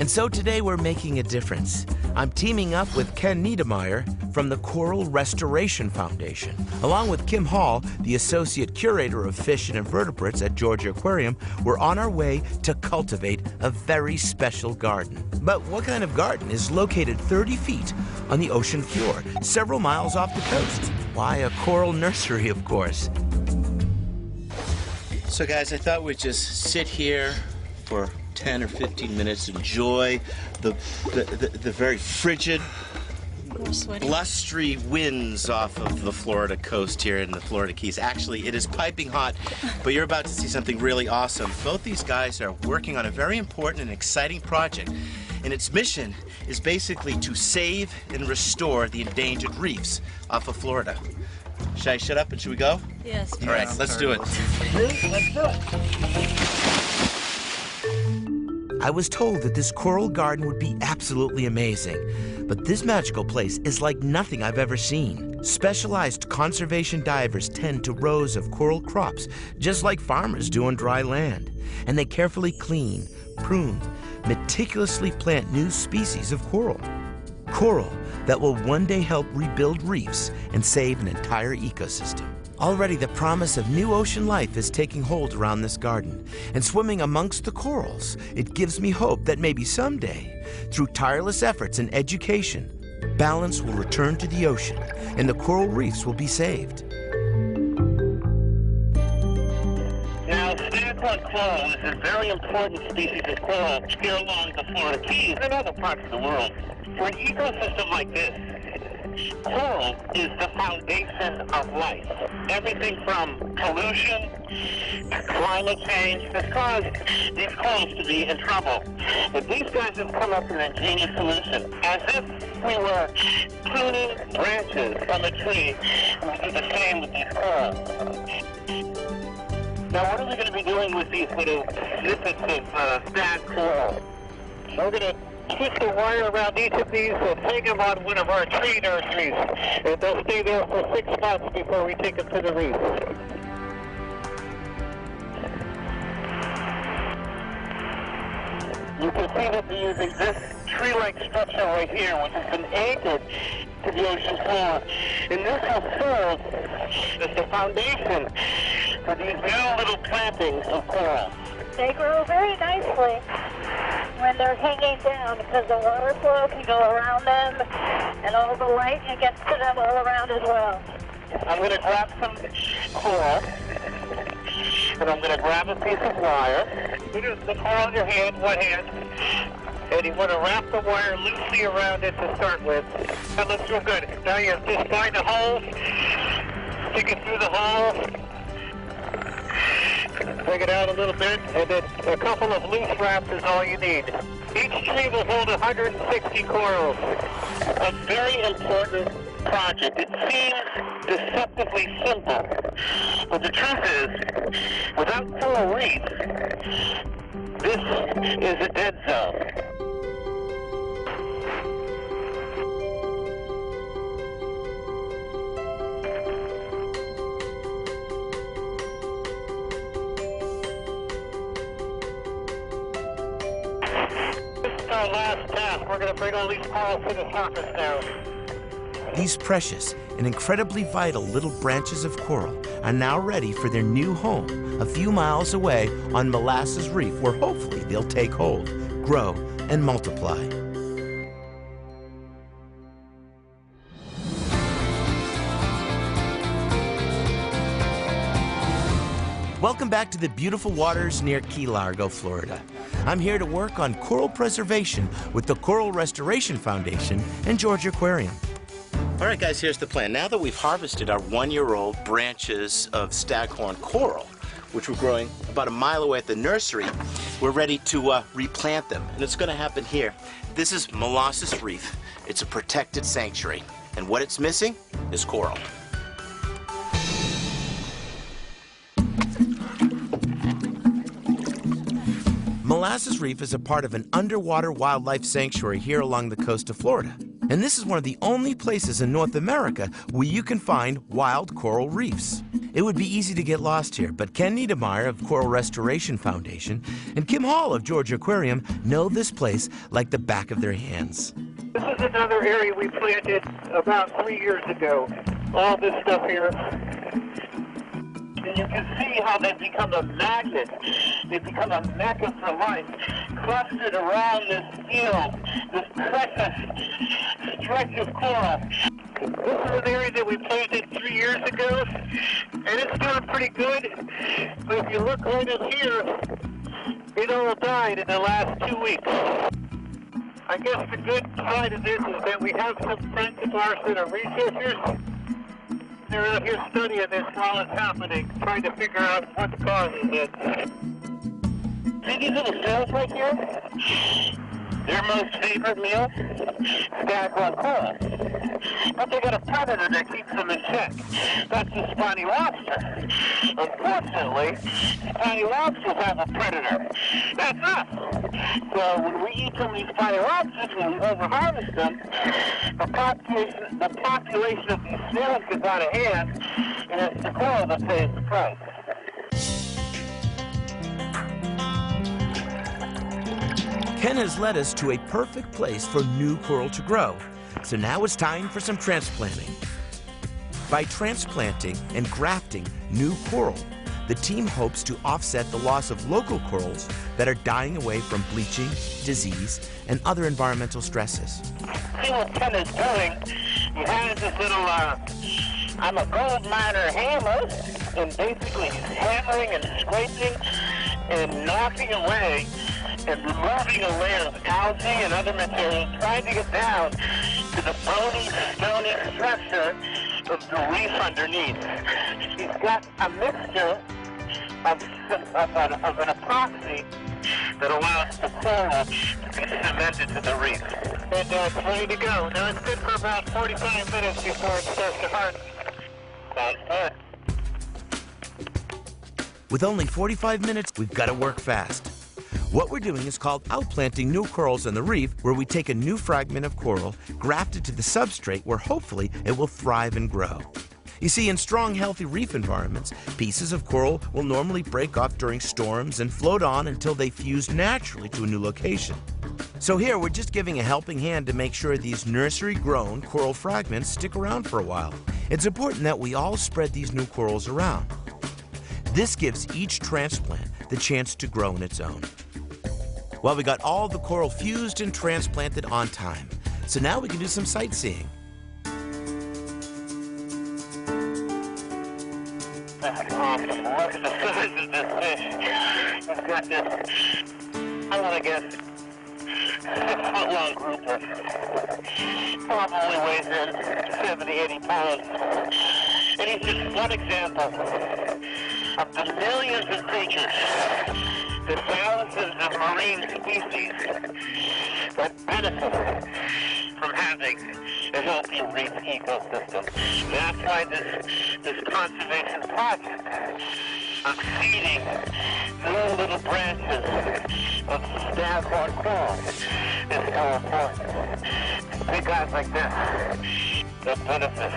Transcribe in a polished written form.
And so today we're making a difference. I'm teaming up with Ken Niedermeyer from the Coral Restoration Foundation. Along with Kim Hall, the Associate Curator of Fish and Invertebrates at Georgia Aquarium, we're on our way to cultivate a very special garden. But what kind of garden is located 30 feet on the ocean floor, several miles off the coast? Why, a coral nursery, of course. So guys, I thought we'd just sit here for 10 or 15 minutes, enjoy the very frigid, blustery winds off of the Florida coast here in the Florida Keys. Actually, it is piping hot, but you're about to see something really awesome. Both these guys are working on a very important and exciting project, and its mission is basically to save and restore the endangered reefs off of Florida. Should I shut up and should we go? Yes. All right, let's do it. Let's do it. I was told that this coral garden would be absolutely amazing, but this magical place is like nothing I've ever seen. Specialized conservation divers tend to rows of coral crops, just like farmers do on dry land, and they carefully clean, prune, meticulously plant new species of coral. Coral that will one day help rebuild reefs and save an entire ecosystem. Already the promise of new ocean life is taking hold around this garden, and swimming amongst the corals, it gives me hope that maybe someday, through tireless efforts and education, balance will return to the ocean and the coral reefs will be saved. Now, staghorn coral is a very important species of coral here along the Florida Keys and other parts of the world. For an ecosystem like this, coral is the foundation of life. Everything from pollution to climate change has caused these corals to be in trouble. But these guys have come up with an ingenious solution. As if we were pruning branches from a tree, we do the same with these corals. Now, what are we going to be doing with these little snippets of stag coral? We're going to twist a wire around each of these and hang them on one of our tree nurseries. And they'll stay there for 6 months before we take them to the reef. You can see that they're using this tree-like structure right here, which has been anchored to the ocean floor. And this will serve as the foundation for these new little plantings of coral. They grow very nicely when they're hanging down because the water flow can go around them and all the light gets to them all around as well. I'm going to grab some coral and I'm going to grab a piece of wire. Put the coral in your hand, one hand, and you want to wrap the wire loosely around it to start with. That looks real good. Now you just find a hole, stick it through the hole, take it out a little bit, and then a couple of loose wraps is all you need. Each tree will hold 160 corals. A very important project. It seems deceptively simple, but the truth is, without coral reefs, this is a dead zone. Our last task. We're going to bring all these corals to the surface now. These precious and incredibly vital little branches of coral are now ready for their new home a few miles away on Molasses Reef, where hopefully they'll take hold, grow, and multiply. Welcome back to the beautiful waters near Key Largo, Florida. I'm here to work on coral preservation with the Coral Restoration Foundation and Georgia Aquarium. All right, guys, here's the plan. Now that we've harvested our 1-year-old branches of staghorn coral, which we're growing about a mile away at the nursery, we're ready to replant them. And it's going to happen here. This is Molasses Reef. It's a protected sanctuary. And what it's missing is coral. Molasses Reef is a part of an underwater wildlife sanctuary here along the coast of Florida. And this is one of the only places in North America where you can find wild coral reefs. It would be easy to get lost here, but Ken Niedermeyer of Coral Restoration Foundation and Kim Hall of Georgia Aquarium know this place like the back of their hands. This is another area we planted about 3 years ago. All this stuff here. And you can see how they've become a magnet. They've become a mecca for life, clustered around this field, this precious stretch of coral. This is an area that we planted 3 years ago, and it's doing pretty good. But if you look right up here, it all died in the last 2 weeks. I guess the good side of this is that we have some friends of ours that are researchers. They're out here studying this while it's happening, trying to figure out what the cause is it. See these little cells right here? Their most favorite meal? Stag-on coral. But they got a predator that keeps them in check. That's the spiny lobster. Unfortunately, spiny lobsters have a predator. That's us. So when we eat some of these spiny lobsters, when we overharvest them, the population of these snails gets out of hand, and it's the coral that pays the price. Ken has led us to a perfect place for new coral to grow. So now it's time for some transplanting. By transplanting and grafting new coral, the team hopes to offset the loss of local corals that are dying away from bleaching, disease, and other environmental stresses. See what Ken is doing? He has this little, I'm a gold miner hammer, and basically he's hammering and scraping and knocking away and removing a layer of algae and other materials, trying to get down to the bony, stony structure of the reef underneath. He's got a mixture of an epoxy that allows the coral to be cemented to the reef. And it's ready to go. Now it's good for about 45 minutes before it starts to harden. Sounds good. With only 45 minutes, we've got to work fast. What we're doing is called outplanting new corals on the reef, where we take a new fragment of coral, graft it to the substrate where hopefully it will thrive and grow. You see, in strong, healthy reef environments, pieces of coral will normally break off during storms and float on until they fuse naturally to a new location. So here, we're just giving a helping hand to make sure these nursery-grown coral fragments stick around for a while. It's important that we all spread these new corals around. This gives each transplant the chance to grow on its own. Well, we got all the coral fused and transplanted on time. So now we can do some sightseeing. That's awesome. Look at the size of this fish. It's got this, I want to guess, 6-foot-long grouper. Probably weighs in 70, 80 pounds. And he's just one example of the millions of creatures, the thousands of marine species that benefit from having a healthy reef ecosystem. That's why this conservation project of seeding new little branches of staghorn coral is so important. Big guys like this that benefit.